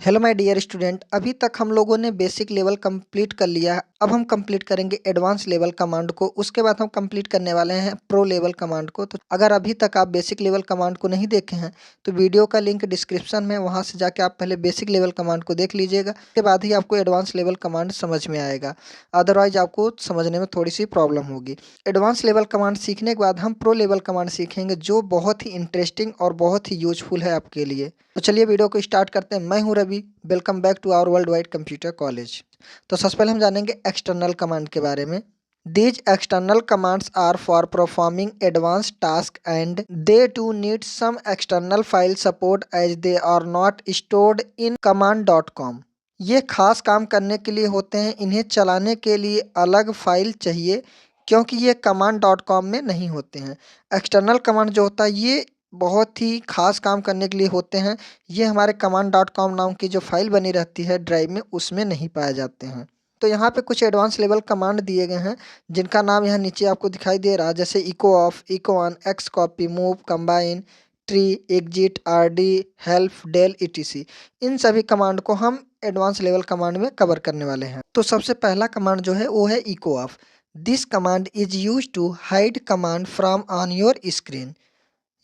Hello my dear student, अभी तक हम लोगों ने बेसिक लेवल कंप्लीट कर लिया है। अब हम कंप्लीट करेंगे एडवांस लेवल कमांड को। उसके बाद हम कंप्लीट करने वाले हैं प्रो लेवल कमांड को। तो अगर अभी तक आप बेसिक लेवल कमांड को नहीं देखे हैं तो वीडियो का लिंक डिस्क्रिप्शन में, वहां से जाके आप पहले बेसिक लेवल कमांड को देख लीजिएगा। उसके बाद ही आपको एडवांस लेवल कमांड समझ में आएगा, अदरवाइज आपको समझने में थोड़ी सी प्रॉब्लम होगी। एडवांस लेवल कमांड सीखने के बाद हम प्रो लेवल कमांड सीखेंगे, जो बहुत ही इंटरेस्टिंग और बहुत ही यूजफुल है आपके लिए। तो चलिए वीडियो को स्टार्ट करते हैं। मैं हूं Ravi, welcome back to our world wide computer college. तो सबसे पहले हम जानेंगे एक्सटर्नल कमांड के बारे में। These external commands are for performing advanced tasks and they do need some external file support as they are not stored in command.com। ये खास काम करने के लिए होते हैं, इन्हें चलाने के लिए अलग फाइल चाहिए क्योंकि ये command.com में नहीं होते हैं। एक्सटर्नल कमांड जो होता है ये बहुत ही खास काम करने के लिए होते हैं। ये हमारे command.com नाम की जो फाइल बनी रहती है ड्राइव में, उसमें नहीं पाए जाते हैं। तो यहाँ पे कुछ एडवांस लेवल कमांड दिए गए हैं जिनका नाम यहाँ नीचे आपको दिखाई दे रहा है, जैसे echo off, echo on, xcopy, move, combine, tree, exit, RD, help, del, etc. इन सभी कमांड को हम एडवांस लेवल कमांड में कवर करने वाले हैं। तो सबसे पहला कमांड जो है वो है echo off. This command is use to hide command from on your screen.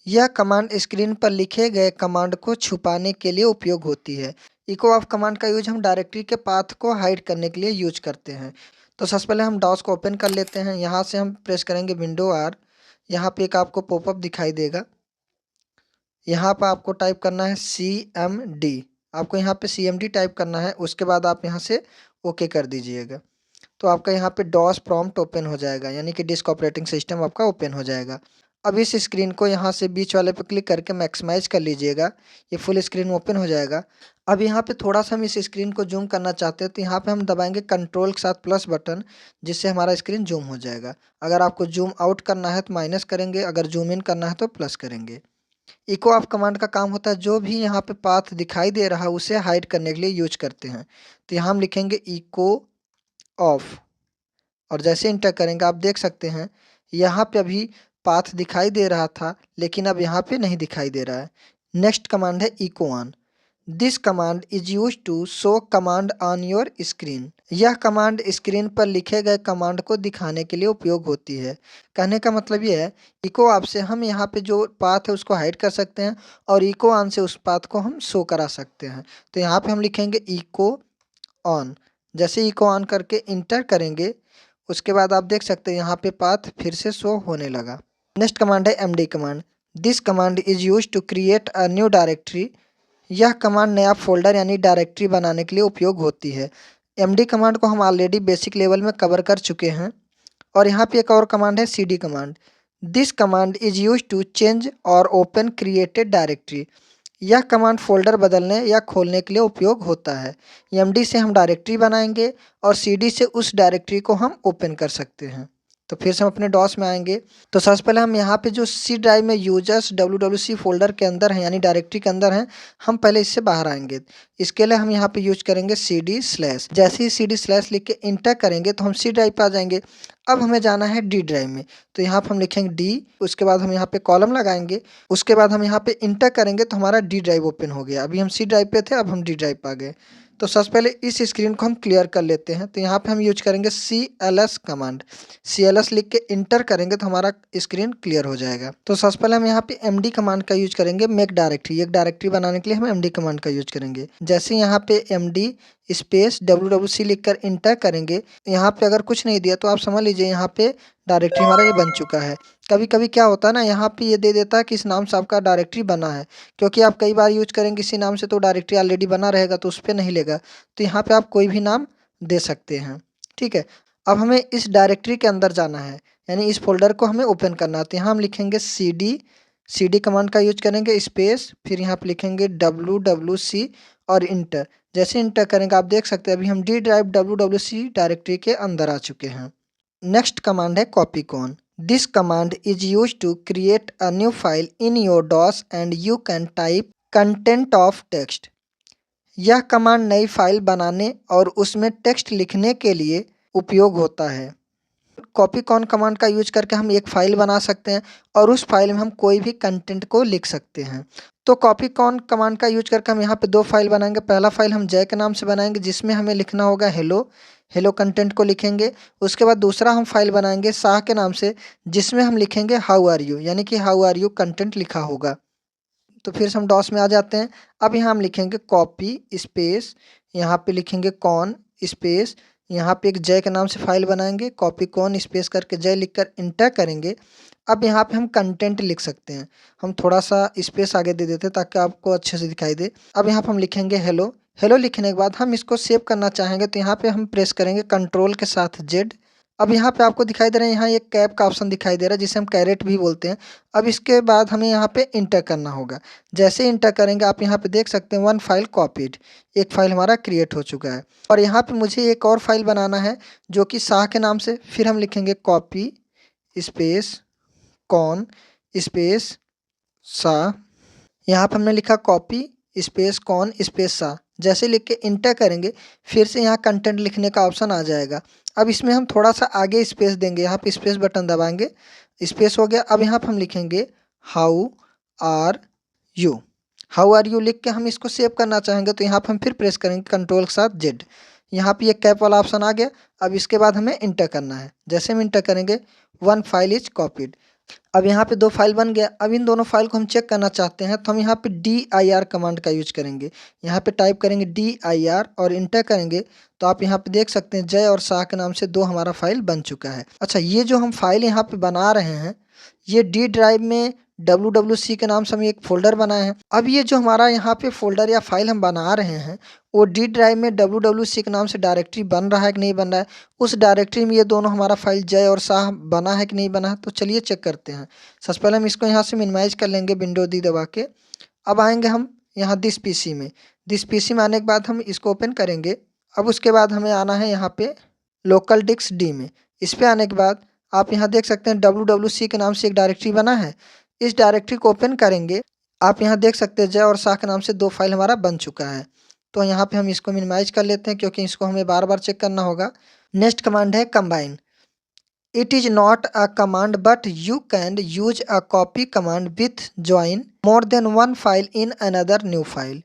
यह कमांड स्क्रीन पर लिखे गए कमांड को छुपाने के लिए उपयोग होती है। इको ऑफ कमांड का यूज हम डायरेक्टरी के पाथ को हाइड करने के लिए यूज करते हैं। तो सबसे पहले हम डॉस को ओपन कर लेते हैं। यहाँ से हम प्रेस करेंगे विंडो आर। यहाँ पे एक आपको पॉपअप दिखाई देगा। यहाँ पर आपको टाइप करना है CMD। आपको यहाँ पे CMD टाइप करना है, उसके बाद आप यहाँ से ओके कर दीजिएगा। तो आपका यहाँ पे डॉस प्रॉम्प्ट ओपन हो जाएगा, यानी कि डिस्क ऑपरेटिंग सिस्टम आपका ओपन हो जाएगा। अब इस स्क्रीन को यहाँ से बीच वाले पे क्लिक करके मैक्सिमाइज कर लीजिएगा, ये फुल स्क्रीन ओपन हो जाएगा। अब यहाँ पे थोड़ा सा हम इस स्क्रीन को जूम करना चाहते हैं तो यहाँ पे हम दबाएंगे कंट्रोल के साथ प्लस बटन, जिससे हमारा स्क्रीन जूम हो जाएगा। अगर आपको जूम आउट करना है तो माइनस करेंगे, अगर जूम इन करना है तो प्लस करेंगे। इको ऑफ कमांड का काम होता है जो भी यहाँ पे पाथ दिखाई दे रहा है उसे हाइड करने के लिए यूज करते हैं। तो यहाँ हम लिखेंगे इको ऑफ और जैसे इंटर करेंगे आप देख सकते हैं यहाँ पे अभी पाथ दिखाई दे रहा था, लेकिन अब यहाँ पे नहीं दिखाई दे रहा है। नेक्स्ट कमांड है echo on. This command is use to show command on your screen. यह कमांड स्क्रीन पर लिखे गए कमांड को दिखाने के लिए उपयोग होती है। कहने का मतलब ये है, इको ऑफ से हम यहाँ पे जो पाथ है उसको हाइड कर सकते हैं और इको ऑन से उस पाथ को हम शो करा सकते हैं। तो यहाँ पे हम लिखेंगे इको ऑन। जैसे इको ऑन करके इंटर करेंगे उसके बाद आप देख सकते हैं यहाँ पे पाथ फिर से शो होने लगा। नेक्स्ट कमांड है MD command. This command is use to create a new directory. यह कमांड नया फोल्डर यानी डायरेक्टरी बनाने के लिए उपयोग होती है। MD कमांड को हम ऑलरेडी बेसिक लेवल में कवर कर चुके हैं। और यहाँ पे एक और कमांड है CD command. This command is use to change और ओपन क्रिएटेड डायरेक्टरी। यह कमांड फोल्डर बदलने या खोलने के लिए उपयोग होता है। MD से हम डायरेक्टरी बनाएंगे और CD से उस डायरेक्टरी को हम ओपन कर सकते हैं। तो फिर से हम अपने डॉस में आएंगे। तो सबसे पहले हम यहाँ पे जो C ड्राइव में यूजर्स WWC फोल्डर के अंदर है यानी डायरेक्टरी के अंदर हैं, हम पहले इससे बाहर आएंगे। इसके लिए हम यहाँ पे यूज करेंगे CD/। जैसे ही CD/ लिख के इंटर करेंगे तो हम C ड्राइव पे आ जाएंगे। अब हमें जाना है D ड्राइव में, तो यहाँ पर हम लिखेंगे D। उसके बाद हम यहाँ पे कॉलम लगाएंगे। उसके बाद हम यहाँ पे इंटर करेंगे तो हमारा D ड्राइव ओपन हो गया। अभी हम C ड्राइव पे थे, अब हम D ड्राइव पे आ गए। तो सबसे पहले इस स्क्रीन को हम क्लियर कर लेते हैं। तो यहाँ पे हम यूज करेंगे CLS कमांड। CLS लिख के इंटर करेंगे तो हमारा स्क्रीन क्लियर हो जाएगा। तो सबसे पहले हम यहाँ पे MD कमांड का यूज करेंगे, मेक डायरेक्टरी। एक डायरेक्टरी बनाने के लिए हम MD कमांड का यूज करेंगे। जैसे यहाँ पे MD स्पेस WWC लिखकर इंटर करेंगे, यहाँ पे अगर कुछ नहीं दिया तो आप समझ लीजिए यहाँ पे डायरेक्टरी हमारा ये बन चुका है। कभी कभी क्या होता है ना, यहाँ पे ये दे देता है कि इस नाम से आपका डायरेक्टरी बना है, क्योंकि आप कई बार यूज करेंगे इसी नाम से तो डायरेक्टरी ऑलरेडी बना रहेगा तो उस पर नहीं लेगा। तो यहाँ पे आप कोई भी नाम दे सकते हैं, ठीक है। अब हमें इस डायरेक्टरी के अंदर जाना है, यानी इस फोल्डर को हमें ओपन करना है। तो यहाँ हम लिखेंगे CD कमांड का यूज करेंगे स्पेस, फिर यहाँ पे लिखेंगे WWC और इंटर। जैसे इंटर करेंगे आप देख सकते हैं अभी हम D ड्राइव WWC डायरेक्टरी के अंदर आ चुके हैं। नेक्स्ट कमांड है copy con. This command is use to create a new file in your DOS and you can type content of text. यह कमांड नई फाइल बनाने और उसमें टेक्स्ट लिखने के लिए उपयोग होता है। कॉपी कॉन कमांड का यूज करके हम एक फाइल बना सकते हैं और उस फाइल में हम कोई भी कंटेंट को लिख सकते हैं। तो कॉपी कॉन कमांड का यूज करके हम यहाँ पे दो फाइल बनाएंगे। पहला फाइल हम जय के नाम से बनाएंगे जिसमें हमें लिखना होगा हेलो, हेलो कंटेंट को लिखेंगे। उसके बाद दूसरा हम फाइल बनाएंगे शाह के नाम से जिसमें हम लिखेंगे हाउ आर यू, यानी कि हाउ आर यू कंटेंट लिखा होगा। तो फिर से हम डॉस में आ जाते हैं। अब यहाँ हम लिखेंगे कॉपी स्पेस, यहाँ पे लिखेंगे कॉन स्पेस, यहाँ पे एक जय के नाम से फाइल बनाएंगे, कॉपी कॉन स्पेस करके जय लिखकर इंटर करेंगे। अब यहाँ पे हम कंटेंट लिख सकते हैं। हम थोड़ा सा स्पेस आगे दे देते हैं ताकि आपको अच्छे से दिखाई दे। अब यहाँ पे हम लिखेंगे हेलो। हेलो लिखने के बाद हम इसको सेव करना चाहेंगे तो यहाँ पे हम प्रेस करेंगे कंट्रोल के साथ जेड। अब यहाँ पे आपको दिखाई दे रहा है, यहाँ एक कैप का ऑप्शन दिखाई दे रहा है जिसे हम कैरेट भी बोलते हैं। अब इसके बाद हमें यहाँ पे इंटर करना होगा। जैसे इंटर करेंगे आप यहाँ पे देख सकते हैं वन फाइल कॉपीड, एक फाइल हमारा क्रिएट हो चुका है। और यहाँ पे मुझे एक और फाइल बनाना है जो कि शाह के नाम से। फिर हम लिखेंगे कॉपी स्पेस कॉन स्पेस शाह। यहाँ पे हमने लिखा कॉपी स्पेस कॉन स्पेस शाह। जैसे लिख के इंटर करेंगे फिर से यहाँ कंटेंट लिखने का ऑप्शन आ जाएगा। अब इसमें हम थोड़ा सा आगे स्पेस देंगे, यहाँ पे स्पेस बटन दबाएंगे, स्पेस हो गया। अब यहाँ पे हम लिखेंगे how are you. How are you लिख के हम इसको सेव करना चाहेंगे तो यहाँ पे हम फिर प्रेस करेंगे कंट्रोल के साथ जेड। यहाँ पे ये कैप वाला ऑप्शन आ गया। अब इसके बाद हमें इंटर करना है। जैसे हम इंटर करेंगे वन फाइल इज कॉपीड। अब यहाँ पे दो फाइल बन गया। अब इन दोनों फाइल को हम चेक करना चाहते हैं तो हम यहाँ पे dir कमांड का यूज करेंगे। यहाँ पे टाइप करेंगे dir और इंटर करेंगे तो आप यहाँ पे देख सकते हैं जय और शाह के नाम से दो हमारा फाइल बन चुका है। अच्छा, ये जो हम फाइल यहाँ पे बना रहे हैं ये डी ड्राइव में wwc के नाम से हम एक फ़ोल्डर बनाए हैं। अब ये जो हमारा यहाँ पे फ़ोल्डर या फाइल हम बना रहे हैं वो डी ड्राइव में wwc के नाम से डायरेक्टरी बन रहा है कि नहीं बन रहा है, उस डायरेक्टरी में ये दोनों हमारा फाइल जय और शाह बना है कि नहीं बना है। तो चलिए चेक करते हैं। सबसे पहले हम इसको यहाँ से मिनिमाइज कर लेंगे विंडो डी दबा के। अब आएंगे हम यहाँ दिस पीसी में। दिस पीसी में आने के बाद हम इसको ओपन करेंगे। अब उसके बाद हमें आना है यहाँ पे लोकल डिस्क डी में। इस पे आने के बाद आप यहाँ देख सकते हैं wwc के नाम से एक डायरेक्टरी बना है। इस डायरेक्टरी को ओपन करेंगे। आप यहाँ देख सकते हैं जय और शाह के नाम से दो फाइल हमारा बन चुका है। तो यहाँ पे हम इसको मिनिमाइज कर लेते हैं क्योंकि इसको हमें बार बार चेक करना होगा। नेक्स्ट कमांड है combine. It is not a command but you can use a copy command with join more than one file in another new file.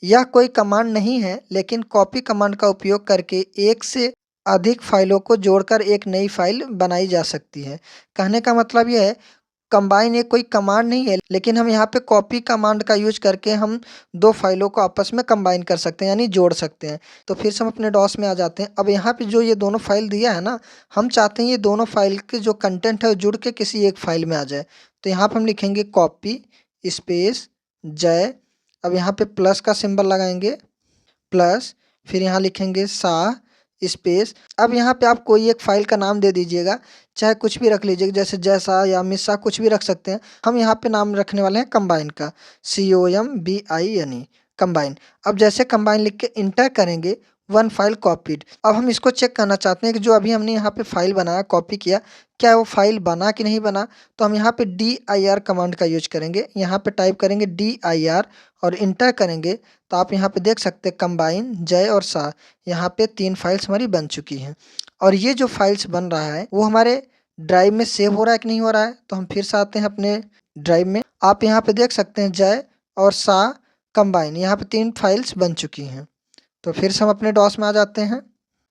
यह कोई कमांड नहीं है लेकिन कॉपी कमांड का उपयोग करके एक से अधिक फाइलों को जोड़कर एक नई फाइल बनाई जा सकती है। कहने का मतलब यह है कंबाइन एक कोई कमांड नहीं है लेकिन हम यहाँ पे कॉपी कमांड का यूज करके हम दो फाइलों को आपस में कंबाइन कर सकते हैं यानी जोड़ सकते हैं। तो फिर से हम अपने डॉस में आ जाते हैं। अब यहाँ पे जो ये दोनों फाइल दिया है ना, हम चाहते हैं ये दोनों फाइल के जो कंटेंट है वो जुड़ के किसी एक फाइल में आ जाए। तो यहाँ पे हम लिखेंगे कॉपी स्पेस जय। अब यहाँ पे प्लस का सिंबल लगाएंगे प्लस, फिर यहाँ लिखेंगे शाह स्पेस। अब यहाँ पे आप कोई एक फाइल का नाम दे दीजिएगा, चाहे कुछ भी रख लीजिएगा, जैसे जैसा या मिसा कुछ भी रख सकते हैं। हम यहाँ पे नाम रखने वाले हैं कंबाइन का, COMBINE कंबाइन। अब जैसे कंबाइन लिख के इंटर करेंगे वन फाइल कॉपीड। अब हम इसको चेक करना चाहते हैं कि जो अभी हमने यहाँ पे फाइल बनाया कॉपी किया क्या वो फाइल बना कि नहीं बना। तो हम यहाँ पे dir कमांड का यूज करेंगे। यहाँ पे टाइप करेंगे dir और इंटर करेंगे तो आप यहाँ पे देख सकते हैं कंबाइन जय और शाह, यहाँ पे तीन फाइल्स हमारी बन चुकी हैं। और ये जो फाइल्स बन रहा है वो हमारे ड्राइव में सेव हो रहा है कि नहीं हो रहा है। तो हम फिर से आते हैं अपने ड्राइव में। आप यहाँ पे देख सकते हैं जय और शाह कंबाइन, यहाँ पे तीन फाइल्स बन चुकी हैं। तो फिर से हम अपने डॉस में आ जाते हैं।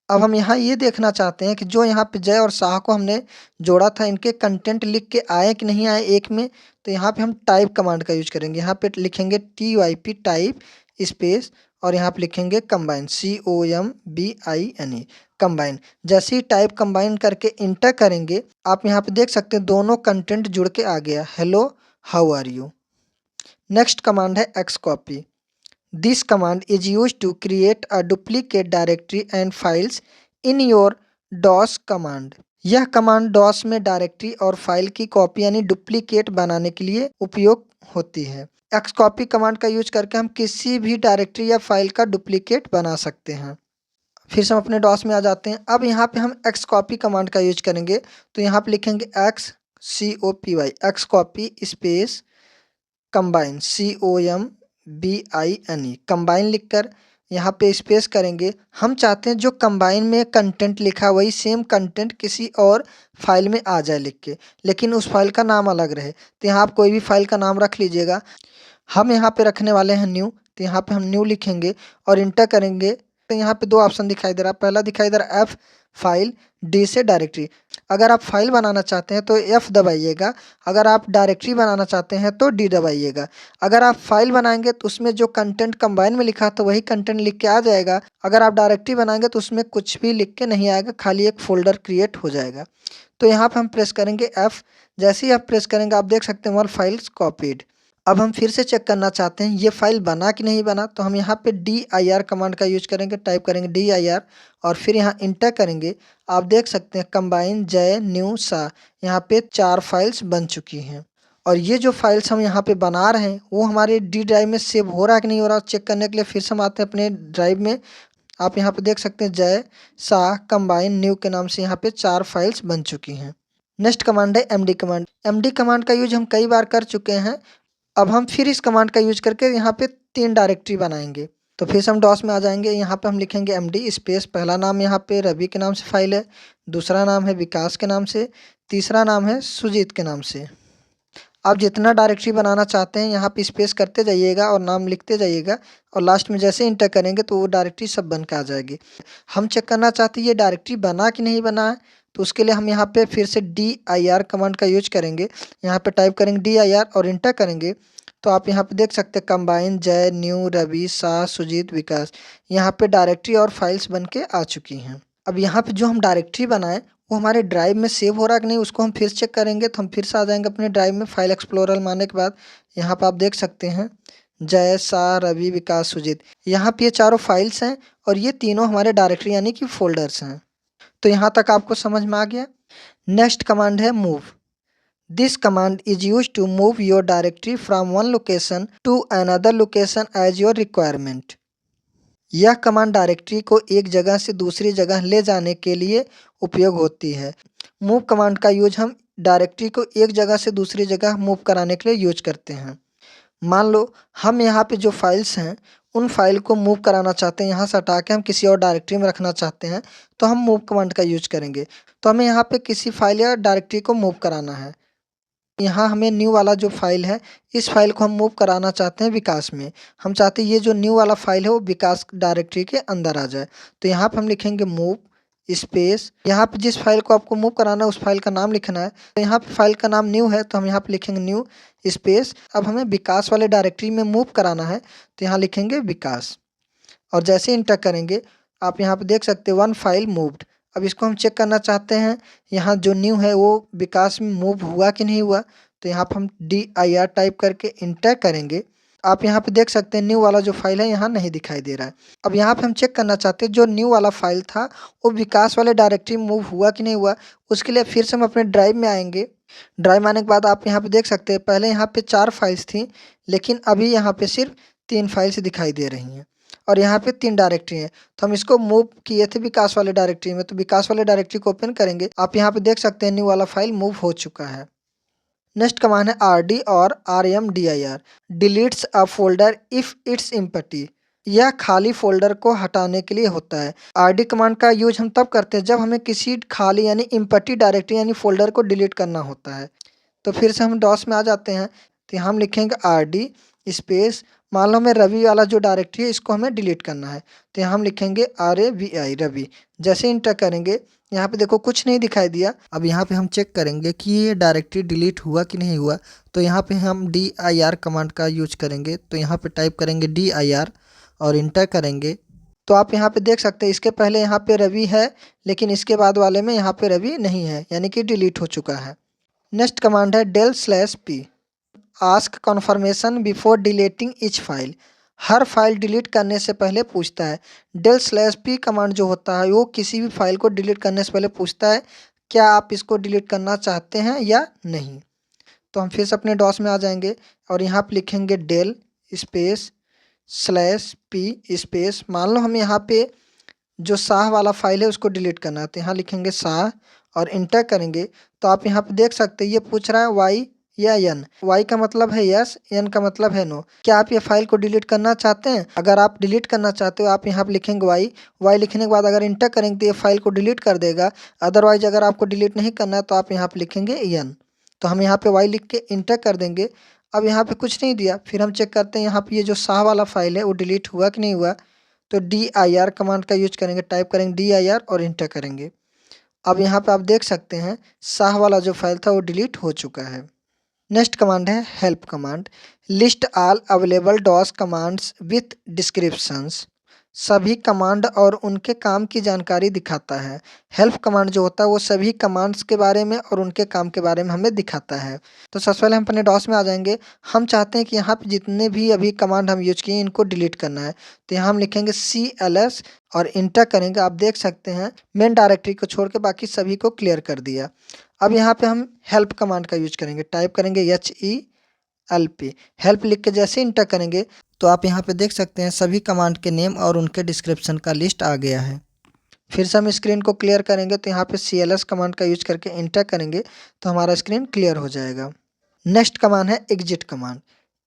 अब हम यहाँ ये देखना चाहते हैं कि जो यहाँ पे जय और शाह को हमने जोड़ा था इनके कंटेंट लिख के आए कि नहीं आए एक में। तो यहाँ पे हम टाइप कमांड का यूज करेंगे। यहाँ पे लिखेंगे TYP टाइप स्पेस और यहाँ पे लिखेंगे कंबाइन COMBINE कंबाइन। जैसे ही टाइप कंबाइन करके इंटर करेंगे आप यहाँ पे देख सकते हैं दोनों कंटेंट जुड़ के आ गया, hello how are you. Next command है xcopy। This command is used to create a duplicate directory and files in your DOS command। यह कमांड DOS में डायरेक्टरी और फाइल की कॉपी यानी डुप्लीकेट बनाने के लिए उपयोग होती है। xcopy कमांड का यूज करके हम किसी भी डायरेक्टरी या फाइल का डुप्लीकेट बना सकते हैं। फिर से हम अपने डॉस में आ जाते हैं। अब यहाँ पे हम xcopy कमांड का यूज करेंगे। तो यहाँ पे लिखेंगे XCOPY xcopy space combine COMBINE combine लिखकर यहाँ पे स्पेस करेंगे। हम चाहते हैं जो कंबाइन में कंटेंट लिखा है वही सेम कंटेंट किसी और फाइल में आ जाए लिख के, लेकिन उस फाइल का नाम अलग रहे। तो यहाँ आप कोई भी फाइल का नाम रख लीजिएगा। हम यहाँ पे रखने वाले हैं न्यू, तो यहाँ पे हम न्यू लिखेंगे और इंटर करेंगे। तो यहाँ पे दो ऑप्शन दिखाई दे रहा है, पहला दिखाई दे रहा है एफ फाइल, डी से डायरेक्टरी। अगर आप फाइल बनाना चाहते हैं तो एफ दबाइएगा, अगर आप डायरेक्टरी बनाना चाहते हैं तो डी दबाइएगा। अगर आप फाइल बनाएंगे तो उसमें जो कंटेंट कंबाइन में लिखा तो वही कंटेंट लिख के आ जाएगा। अगर आप डायरेक्टरी बनाएंगे तो उसमें कुछ भी लिख के नहीं आएगा, खाली एक फोल्डर क्रिएट हो जाएगा। तो यहाँ पे हम प्रेस करेंगे एफ। जैसे ही आप प्रेस करेंगे आप देख सकते हैं वन फाइल्स कॉपीड। अब हम फिर से चेक करना चाहते हैं ये फाइल बना कि नहीं बना, तो हम यहाँ पे dir कमांड का यूज करेंगे। टाइप करेंगे dir और फिर यहाँ इंटर करेंगे। आप देख सकते हैं कंबाइन, जय, न्यू, सा, यहाँ पे 4 फाइल्स बन चुकी हैं। और ये जो फाइल्स हम यहाँ पे बना रहे हैं वो हमारे डी ड्राइव में सेव हो रहा है कि नहीं हो रहा, चेक करने के लिए फिर से हम आते हैं अपने ड्राइव में। आप यहाँ पे देख सकते हैं जय, सा, कंबाइन, न्यू के नाम से यहाँ पे 4 फाइल्स बन चुकी हैं। नेक्स्ट कमांड है md कमांड। md कमांड का यूज हम कई बार कर चुके हैं। अब हम फिर इस कमांड का यूज करके यहाँ पे 3 डायरेक्टरी बनाएंगे। तो फिर से हम डॉस में आ जाएंगे। यहाँ पे हम लिखेंगे md स्पेस, पहला नाम यहाँ पे रवि के नाम से फाइल है, दूसरा नाम है विकास के नाम से, तीसरा नाम है सुजीत के नाम से। आप जितना डायरेक्टरी बनाना चाहते हैं यहाँ पे स्पेस करते जाइएगा और नाम लिखते जाइएगा, और लास्ट में जैसे इंटर करेंगे तो वो डायरेक्टरी सब बन के आ जाएगी। हम चेक करना चाहते हैं ये डायरेक्टरी बना कि नहीं बना है, तो उसके लिए हम यहाँ पे फिर से dir कमांड का यूज करेंगे। यहाँ पे टाइप करेंगे dir और इंटर करेंगे। तो आप यहाँ पे देख सकते हैं कंबाइन, जय, न्यू, रवि, सा, सुजीत, विकास, यहाँ पे डायरेक्टरी और फाइल्स बन के आ चुकी हैं। अब यहाँ पे जो हम डायरेक्टरी बनाए वो हमारे ड्राइव में सेव हो रहा है कि नहीं उसको हम फिर चेक करेंगे। तो हम फिर से आ जाएंगे अपने ड्राइव में, फाइल एक्सप्लोरर मारने के बाद यहाँ पे आप देख सकते हैं जय, सा, रवि, विकास, सुजीत, यहाँ पे ये चारों फाइल्स हैं और ये तीनों हमारे डायरेक्टरी यानी कि फोल्डर्स हैं। तो यहाँ तक आपको समझ में आ गया। नेक्स्ट कमांड है move. This command is use to move your directory from one location to another location as your requirement. यह कमांड डायरेक्टरी को एक जगह से दूसरी जगह ले जाने के लिए उपयोग होती है। मूव कमांड का यूज हम डायरेक्टरी को एक जगह से दूसरी जगह मूव कराने के लिए यूज करते हैं। मान लो हम यहाँ पे जो फाइल्स हैं उन फाइल को मूव कराना चाहते हैं, यहाँ से हटा के हम किसी और डायरेक्टरी में रखना चाहते हैं, तो हम मूव कमांड का यूज करेंगे। तो हमें यहाँ पे किसी फाइल या डायरेक्टरी को मूव कराना है। यहाँ हमें न्यू वाला जो फाइल है इस फाइल को हम मूव कराना चाहते हैं विकास में। हम चाहते हैं ये जो न्यू वाला फाइल है वो विकास डायरेक्टरी के अंदर आ जाए। तो यहाँ पे हम लिखेंगे मूव स्पेस, यहाँ पे जिस फाइल को आपको मूव कराना है उस फाइल का नाम लिखना है। तो यहाँ पे फाइल का नाम न्यू है तो हम यहाँ पे लिखेंगे न्यू स्पेस। अब हमें विकास वाले डायरेक्टरी में मूव कराना है तो यहाँ लिखेंगे विकास और जैसे इंटर करेंगे आप यहाँ पे देख सकते हैं वन फाइल मूव्ड। अब इसको हम चेक करना चाहते हैं यहाँ जो न्यू है वो विकास में मूव हुआ कि नहीं हुआ, तो यहाँ पे हम dir टाइप करके इंटर करेंगे। आप यहाँ पे देख सकते हैं न्यू वाला जो फाइल है यहाँ नहीं दिखाई दे रहा है। अब यहाँ पे हम चेक करना चाहते हैं जो न्यू वाला फाइल था वो विकास वाले डायरेक्टरी में मूव हुआ कि नहीं हुआ। उसके लिए फिर से हम अपने ड्राइव में आएंगे। ड्राइव में आने के बाद आप यहाँ पे देख सकते हैं पहले यहाँ पे 4 फाइल्स थी लेकिन अभी यहाँ पे सिर्फ 3 फाइल्स दिखाई दे रही हैं और यहाँ पे 3 डायरेक्टरी हैं। तो हम इसको मूव किए थे विकास वाले डायरेक्टरी में, तो विकास वाले डायरेक्टरी को ओपन करेंगे। आप यहाँ पे देख सकते हैं न्यू वाला फाइल मूव हो चुका है। नेक्स्ट कमांड है rd और rmdir। Deletes a folder if it's empty. यह खाली फोल्डर को हटाने के लिए होता है। rd कमांड का यूज हम तब करते हैं जब हमें किसी खाली यानी एम्प्टी डायरेक्टरी यानी फोल्डर को डिलीट करना होता है। तो फिर से हम डॉस में आ जाते हैं तो हम लिखेंगे rd स्पेस, मान लो हमें रवि वाला जो डायरेक्टरी है इसको हमें डिलीट करना है तो यहाँ हम लिखेंगे RAVI रवि। जैसे इंटर करेंगे यहाँ पे देखो कुछ नहीं दिखाई दिया। अब यहाँ पे हम चेक करेंगे कि ये डायरेक्टरी डिलीट हुआ कि नहीं हुआ, तो यहाँ पे हम dir कमांड का यूज करेंगे। तो यहाँ पे टाइप करेंगे dir और इंटर करेंगे। तो आप यहाँ पे देख सकते हैं इसके पहले यहाँ पे रवि है लेकिन इसके बाद वाले में यहाँ पे रवि नहीं है यानी कि डिलीट हो चुका है। नेक्स्ट कमांड है del/p। Ask confirmation before deleting each file. हर फाइल डिलीट करने से पहले पूछता है। del/p कमांड जो होता है वो किसी भी फाइल को डिलीट करने से पहले पूछता है क्या आप इसको डिलीट करना चाहते हैं या नहीं। तो हम फिर से अपने डॉस में आ जाएंगे और यहाँ पे लिखेंगे del स्पेस /p स्पेस, मान लो हम यहाँ पे जो शाह वाला फाइल है उसको डिलीट करना है तो यहाँ लिखेंगे शाह और इंटर करेंगे। तो आप यहाँ पे देख सकते हैं ये पूछ रहा है वाई या एन। वाई का मतलब है यस, एन का मतलब है नो। क्या आप ये फाइल को डिलीट करना चाहते हैं? अगर आप डिलीट करना चाहते हो आप यहाँ पे लिखेंगे वाई। वाई लिखने के बाद अगर इंटर करेंगे तो ये फाइल को डिलीट कर देगा। अदरवाइज अगर आपको डिलीट नहीं करना है तो आप यहाँ पे लिखेंगे एन। तो हम यहाँ पे वाई लिख के इंटर कर देंगे। अब यहाँ पे कुछ नहीं दिया, फिर हम चेक करते हैं यहाँ पे ये जो शाह वाला फाइल है वो डिलीट हुआ कि नहीं हुआ। तो DIR कमांड का यूज करेंगे, टाइप करेंगे DIR और इंटर करेंगे। अब यहाँ पे आप देख सकते हैं शाह वाला जो फाइल था वो डिलीट हो चुका है। नेक्स्ट कमांड है help command. List all available DOS commands with descriptions. सभी कमांड और उनके काम की जानकारी दिखाता है। हेल्प कमांड जो होता है वो सभी कमांड्स के बारे में और उनके काम के बारे में हमें दिखाता है। तो सबसे पहले हम अपने डॉस में आ जाएंगे। हम चाहते हैं कि यहाँ पे जितने भी अभी कमांड हम यूज किए इनको डिलीट करना है। तो यहाँ हम लिखेंगे CLS और इंटर करेंगे। आप देख सकते हैं मेन डायरेक्टरी को छोड़ के बाकी सभी को क्लियर कर दिया। अब यहाँ पे हम हेल्प कमांड का यूज करेंगे, टाइप करेंगे HELP। हेल्प लिख के जैसे इंटर करेंगे तो आप यहाँ पे देख सकते हैं सभी कमांड के नेम और उनके डिस्क्रिप्शन का लिस्ट आ गया है। फिर से हम स्क्रीन को क्लियर करेंगे तो यहाँ पे CLS कमांड का यूज करके इंटर करेंगे तो हमारा स्क्रीन क्लियर हो जाएगा। नेक्स्ट कमांड है exit command.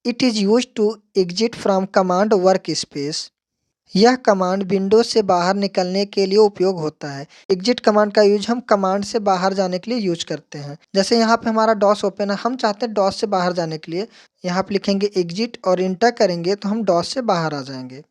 It is use to exit from command work space. यह कमांड विंडो से बाहर निकलने के लिए उपयोग होता है। एग्जिट कमांड का यूज हम कमांड से बाहर जाने के लिए यूज करते हैं। जैसे यहाँ पे हमारा डॉस ओपन है, हम चाहते हैं डॉस से बाहर जाने के लिए। यहाँ पे लिखेंगे एग्जिट और इंटर करेंगे तो हम डॉस से बाहर आ जाएंगे।